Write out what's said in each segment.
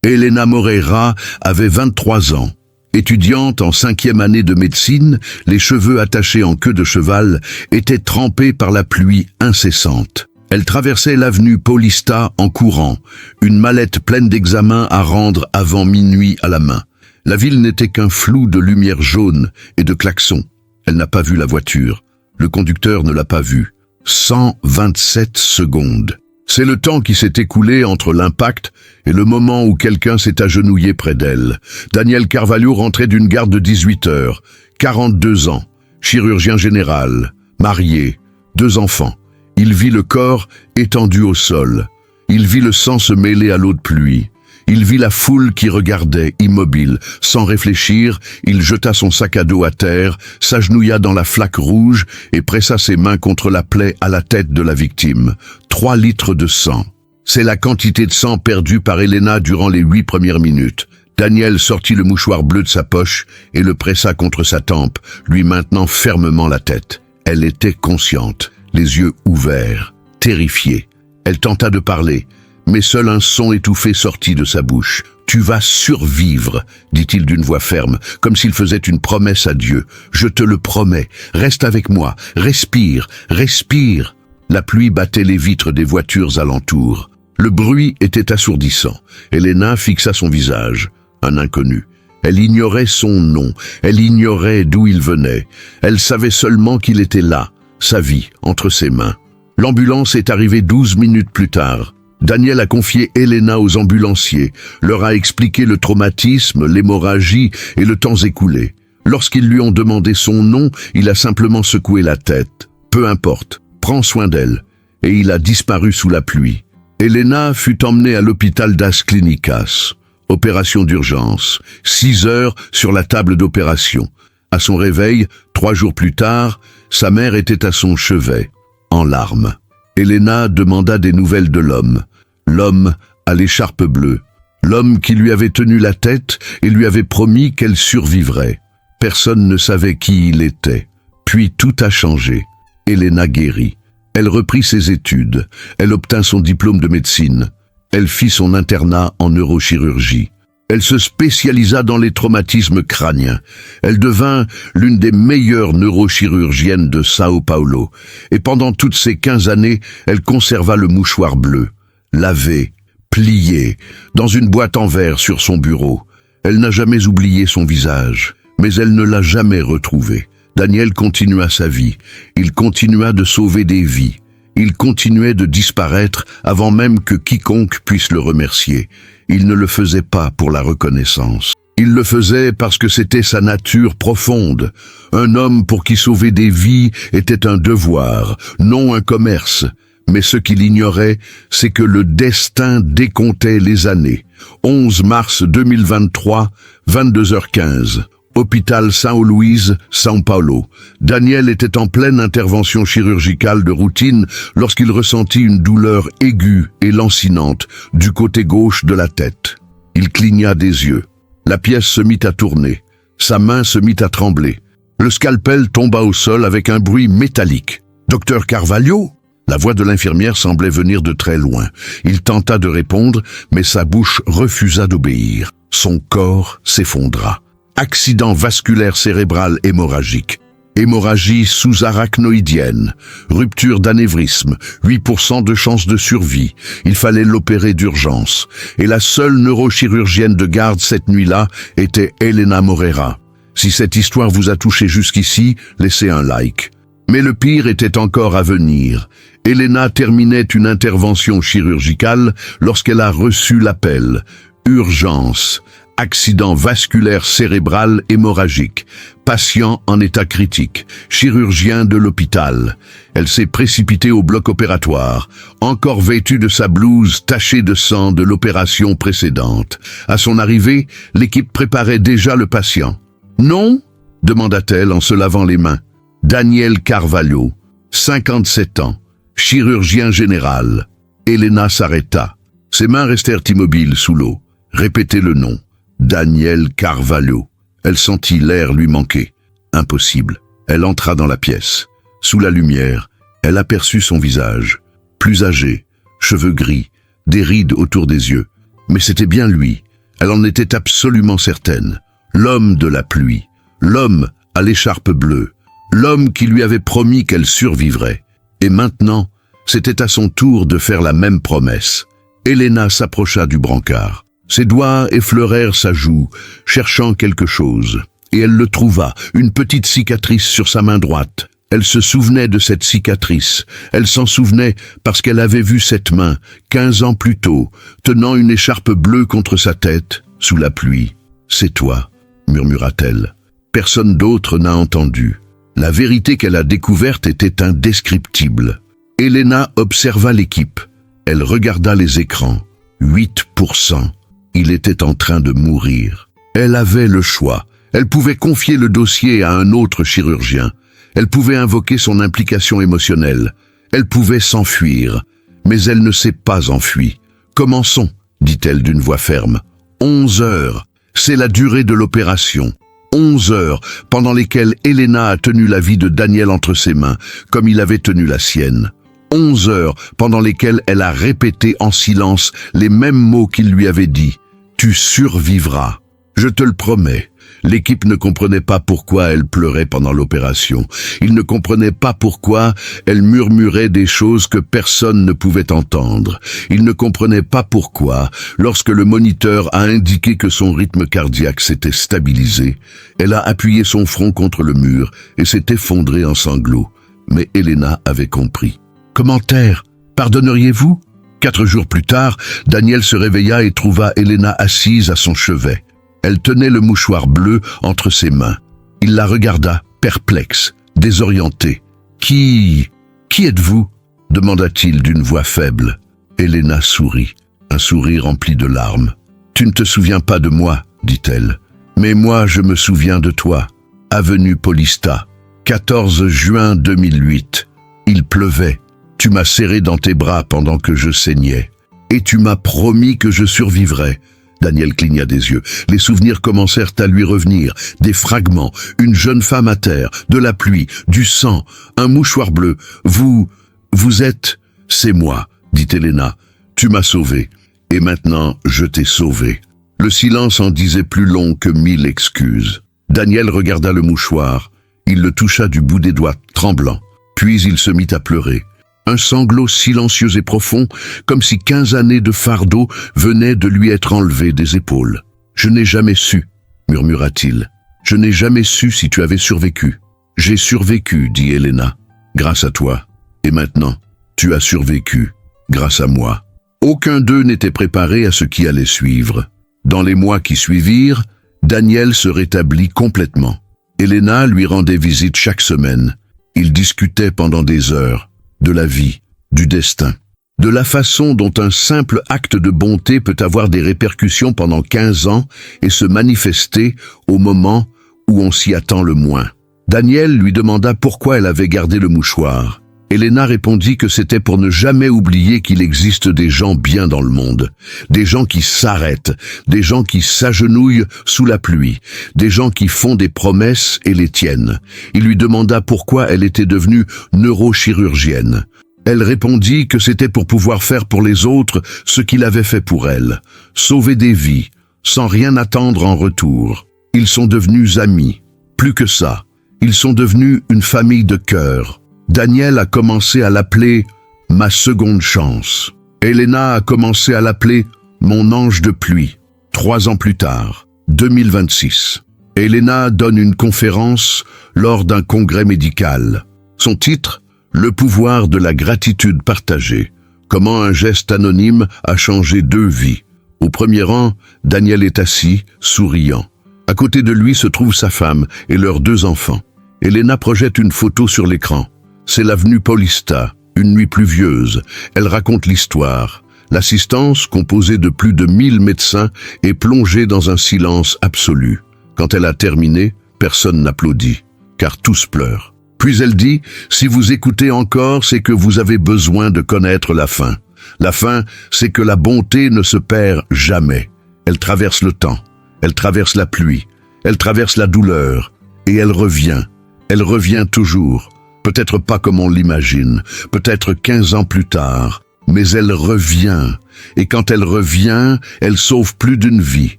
Elena Moreira avait 23 ans. Étudiante en 5e année de médecine, les cheveux attachés en queue de cheval étaient trempés par la pluie incessante. Elle traversait l'avenue Paulista en courant, une mallette pleine d'examens à rendre avant minuit à la main. La ville n'était qu'un flou de lumière jaune et de klaxons. Elle n'a pas vu la voiture. Le conducteur ne l'a pas vue. 127 secondes. C'est le temps qui s'est écoulé entre l'impact et le moment où quelqu'un s'est agenouillé près d'elle. Daniel Carvalho rentrait d'une garde de 18 heures, 42 ans, chirurgien général, marié, 2 enfants. Il vit le corps étendu au sol. Il vit le sang se mêler à l'eau de pluie. Il vit la foule qui regardait, immobile. Sans réfléchir, il jeta son sac à dos à terre, s'agenouilla dans la flaque rouge et pressa ses mains contre la plaie à la tête de la victime. 3 litres de sang. C'est la quantité de sang perdue par Elena durant les 8 premières minutes. Daniel sortit le mouchoir bleu de sa poche et le pressa contre sa tempe, lui maintenant fermement la tête. Elle était consciente, les yeux ouverts, terrifiée. Elle tenta de parler, mais seul un son étouffé sortit de sa bouche. « Tu vas survivre », dit-il d'une voix ferme, comme s'il faisait une promesse à Dieu. « Je te le promets, reste avec moi, respire, respire ». La pluie battait les vitres des voitures alentour. Le bruit était assourdissant. Elena fixa son visage, un inconnu. Elle ignorait son nom, elle ignorait d'où il venait. Elle savait seulement qu'il était là, sa vie, entre ses mains. L'ambulance est arrivée 12 minutes plus tard. Daniel a confié Elena aux ambulanciers, leur a expliqué le traumatisme, l'hémorragie et le temps écoulé. Lorsqu'ils lui ont demandé son nom, il a simplement secoué la tête. Peu importe, prends soin d'elle. Et il a disparu sous la pluie. Elena fut emmenée à l'hôpital das Clínicas. Opération d'urgence. 6 heures sur la table d'opération. À son réveil, 3 jours plus tard, sa mère était à son chevet, en larmes. Elena demanda des nouvelles de l'homme. L'homme à l'écharpe bleue. L'homme qui lui avait tenu la tête et lui avait promis qu'elle survivrait. Personne ne savait qui il était. Puis tout a changé. Elena guérit. Elle reprit ses études. Elle obtint son diplôme de médecine. Elle fit son internat en neurochirurgie. Elle se spécialisa dans les traumatismes crâniens. Elle devint l'une des meilleures neurochirurgiennes de Sao Paulo. Et pendant toutes ces 15 années, elle conserva le mouchoir bleu, lavé, plié, dans une boîte en verre sur son bureau. Elle n'a jamais oublié son visage, mais elle ne l'a jamais retrouvé. Daniel continua sa vie. Il continua de sauver des vies. Il continuait de disparaître avant même que quiconque puisse le remercier. Il ne le faisait pas pour la reconnaissance. Il le faisait parce que c'était sa nature profonde. Un homme pour qui sauver des vies était un devoir, non un commerce. Mais ce qu'il ignorait, c'est que le destin décomptait les années. 11 mars 2023, 22h15. Hôpital São Luís, São Paulo. Daniel était en pleine intervention chirurgicale de routine lorsqu'il ressentit une douleur aiguë et lancinante du côté gauche de la tête. Il cligna des yeux. La pièce se mit à tourner. Sa main se mit à trembler. Le scalpel tomba au sol avec un bruit métallique. « Docteur Carvalho ?» La voix de l'infirmière semblait venir de très loin. Il tenta de répondre, mais sa bouche refusa d'obéir. Son corps s'effondra. Accident vasculaire cérébral hémorragique. Hémorragie sous-arachnoïdienne. Rupture d'anévrisme. 8% de chance de survie. Il fallait l'opérer d'urgence. Et la seule neurochirurgienne de garde cette nuit-là était Elena Moreira. Si cette histoire vous a touché jusqu'ici, laissez un like. Mais le pire était encore à venir. Elena terminait une intervention chirurgicale lorsqu'elle a reçu l'appel. Urgence. Accident vasculaire cérébral hémorragique. Patient en état critique. Chirurgien de l'hôpital. Elle s'est précipitée au bloc opératoire, encore vêtue de sa blouse tachée de sang de l'opération précédente. À son arrivée, l'équipe préparait déjà le patient. « Non ?» demanda-t-elle en se lavant les mains. Daniel Carvalho, 57 ans, chirurgien général. Elena s'arrêta. Ses mains restèrent immobiles sous l'eau. Répétez le nom. Daniel Carvalho. Elle sentit l'air lui manquer. Impossible. Elle entra dans la pièce. Sous la lumière, elle aperçut son visage. Plus âgé, cheveux gris, des rides autour des yeux. Mais c'était bien lui, Elle en était absolument certaine. L'homme de la pluie, l'homme à l'écharpe bleue, l'homme qui lui avait promis qu'elle survivrait. Et maintenant, c'était à son tour de faire la même promesse. Elena s'approcha du brancard. Ses doigts effleurèrent sa joue, cherchant quelque chose. Et elle le trouva, une petite cicatrice sur sa main droite. Elle se souvenait de cette cicatrice. Elle s'en souvenait parce qu'elle avait vu cette main, 15 ans plus tôt, tenant une écharpe bleue contre sa tête, sous la pluie. « C'est toi », murmura-t-elle. Personne d'autre n'a entendu. La vérité qu'elle a découverte était indescriptible. Elena observa l'équipe. Elle regarda les écrans. 8%. Il était en train de mourir. Elle avait le choix. Elle pouvait confier le dossier à un autre chirurgien. Elle pouvait invoquer son implication émotionnelle. Elle pouvait s'enfuir. Mais elle ne s'est pas enfuie. « Commençons », dit-elle d'une voix ferme. 11 heures. C'est la durée de l'opération. 11 heures, pendant lesquelles Elena a tenu la vie de Daniel entre ses mains, comme il avait tenu la sienne. 11 heures, pendant lesquelles elle a répété en silence les mêmes mots qu'il lui avait dit. « Tu survivras. Je te le promets. » L'équipe ne comprenait pas pourquoi elle pleurait pendant l'opération. Ils ne comprenaient pas pourquoi elle murmurait des choses que personne ne pouvait entendre. Ils ne comprenaient pas pourquoi, lorsque le moniteur a indiqué que son rythme cardiaque s'était stabilisé, elle a appuyé son front contre le mur et s'est effondrée en sanglots. Mais Elena avait compris. Commentaire. Pardonneriez-vous ? 4 jours plus tard, Daniel se réveilla et trouva Elena assise à son chevet. Elle tenait le mouchoir bleu entre ses mains. Il la regarda, perplexe, désorienté. « Qui êtes-vous » demanda-t-il d'une voix faible. Elena sourit, un sourire rempli de larmes. « Tu ne te souviens pas de moi, dit-elle. Mais moi, je me souviens de toi. Avenue Paulista, 14 juin 2008. Il pleuvait. Tu m'as serré dans tes bras pendant que je saignais. Et tu m'as promis que je survivrais. » Daniel cligna des yeux. Les souvenirs commencèrent à lui revenir. Des fragments, une jeune femme à terre, de la pluie, du sang, un mouchoir bleu. Vous êtes... C'est moi, dit Elena. Tu m'as sauvé. Et maintenant, je t'ai sauvé. Le silence en disait plus long que 1000 excuses. Daniel regarda le mouchoir. Il le toucha du bout des doigts, tremblant. Puis il se mit à pleurer. Un sanglot silencieux et profond, comme si 15 années de fardeau venaient de lui être enlevées des épaules. « Je n'ai jamais su, » murmura-t-il. « Je n'ai jamais su si tu avais survécu. »« J'ai survécu, » dit Elena, « grâce à toi. Et maintenant, tu as survécu, grâce à moi. » Aucun d'eux n'était préparé à ce qui allait suivre. Dans les mois qui suivirent, Daniel se rétablit complètement. Elena lui rendait visite chaque semaine. Ils discutaient pendant des heures. De la vie, du destin, de la façon dont un simple acte de bonté peut avoir des répercussions pendant 15 ans et se manifester au moment où on s'y attend le moins. Daniel lui demanda pourquoi elle avait gardé le mouchoir. Elena répondit que c'était pour ne jamais oublier qu'il existe des gens bien dans le monde, des gens qui s'arrêtent, des gens qui s'agenouillent sous la pluie, des gens qui font des promesses et les tiennent. Il lui demanda pourquoi elle était devenue neurochirurgienne. Elle répondit que c'était pour pouvoir faire pour les autres ce qu'il avait fait pour elle, sauver des vies, sans rien attendre en retour. Ils sont devenus amis. Plus que ça, ils sont devenus une famille de cœur. Daniel a commencé à l'appeler « ma seconde chance ». Elena a commencé à l'appeler « mon ange de pluie ». 3 ans plus tard, 2026. Elena donne une conférence lors d'un congrès médical. Son titre, « Le pouvoir de la gratitude partagée. Comment un geste anonyme a changé 2 vies ». Au premier rang, Daniel est assis, souriant. À côté de lui se trouve sa femme et leurs 2 enfants. Elena projette une photo sur l'écran. C'est l'avenue Paulista, une nuit pluvieuse. Elle raconte l'histoire. L'assistance, composée de plus de 1000 médecins, est plongée dans un silence absolu. Quand elle a terminé, personne n'applaudit, car tous pleurent. Puis elle dit, « Si vous écoutez encore, c'est que vous avez besoin de connaître la fin. La fin, c'est que la bonté ne se perd jamais. Elle traverse le temps, elle traverse la pluie, elle traverse la douleur, et elle revient toujours. Peut-être pas comme on l'imagine, peut-être 15 ans plus tard, mais elle revient. Et quand elle revient, elle sauve plus d'une vie.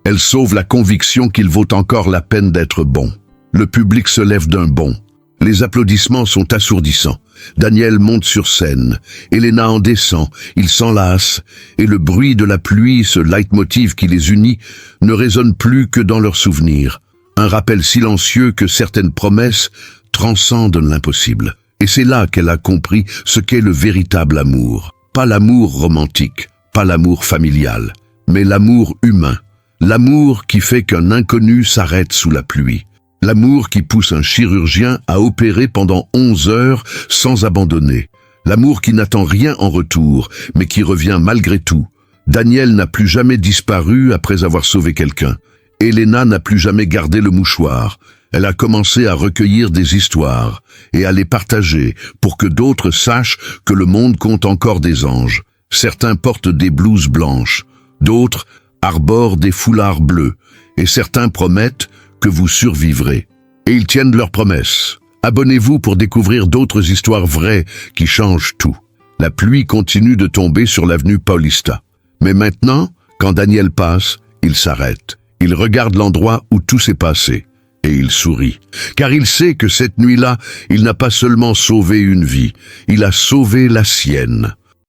Elle sauve la conviction qu'il vaut encore la peine d'être bon. Le public se lève d'un bond. Les applaudissements sont assourdissants. Daniel monte sur scène. Elena en descend. Ils s'enlacent. Et le bruit de la pluie, ce leitmotiv qui les unit, ne résonne plus que dans leurs souvenirs. Un rappel silencieux que certaines promesses transcendent l'impossible. Et c'est là qu'elle a compris ce qu'est le véritable amour. Pas l'amour romantique, pas l'amour familial, mais l'amour humain. L'amour qui fait qu'un inconnu s'arrête sous la pluie. L'amour qui pousse un chirurgien à opérer pendant 11 heures sans abandonner. L'amour qui n'attend rien en retour, mais qui revient malgré tout. Daniel n'a plus jamais disparu après avoir sauvé quelqu'un. Elena n'a plus jamais gardé le mouchoir. Elle a commencé à recueillir des histoires et à les partager pour que d'autres sachent que le monde compte encore des anges. Certains portent des blouses blanches, d'autres arborent des foulards bleus, et certains promettent que vous survivrez. Et ils tiennent leurs promesses. Abonnez-vous pour découvrir d'autres histoires vraies qui changent tout. La pluie continue de tomber sur l'avenue Paulista. Mais maintenant, quand Daniel passe, il s'arrête. Il regarde l'endroit où tout s'est passé. Et il sourit. Car il sait que cette nuit-là, il n'a pas seulement sauvé une vie, il a sauvé la sienne.